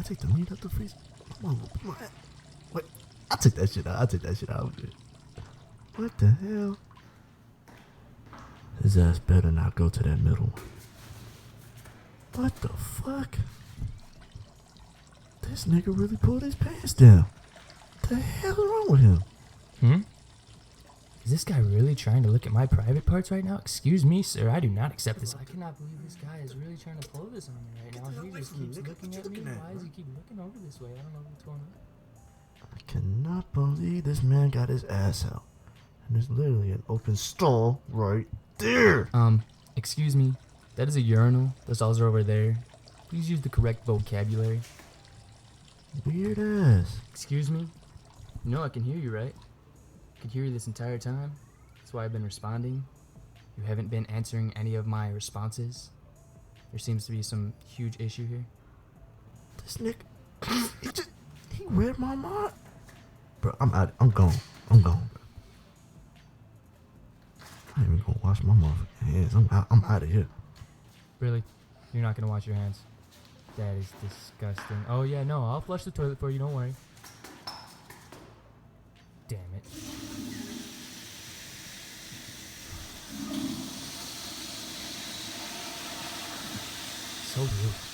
take the meat out the freezer? Come on, wait. I'll take that shit out. What the hell? His ass better not go to that middle one. What the fuck? This nigga really pulled his pants down. What the hell is wrong with him? Is this guy really trying to look at my private parts right now? Excuse me, sir. I do not accept this. I cannot believe this guy is really trying to pull this on me right now. He just keeps looking at me. Why does he keep looking over this way? I don't know what's going on. I cannot believe this man got his ass out. And there's literally an open stall right there. Excuse me. That is a urinal. The stalls are over there. Please use the correct vocabulary. Weird ass. Excuse me? You know I can hear you, right? I could hear you this entire time. That's why I've been responding. You haven't been answering any of my responses. There seems to be some huge issue here. This nigga, he read my mind. Bro, I'm out. I'm gone, bro. I ain't even gonna wash my motherfucking hands. I'm out of here. Really? You're not gonna wash your hands? That is disgusting. Oh yeah, no, I'll flush the toilet for you, don't worry. Damn it. So rude.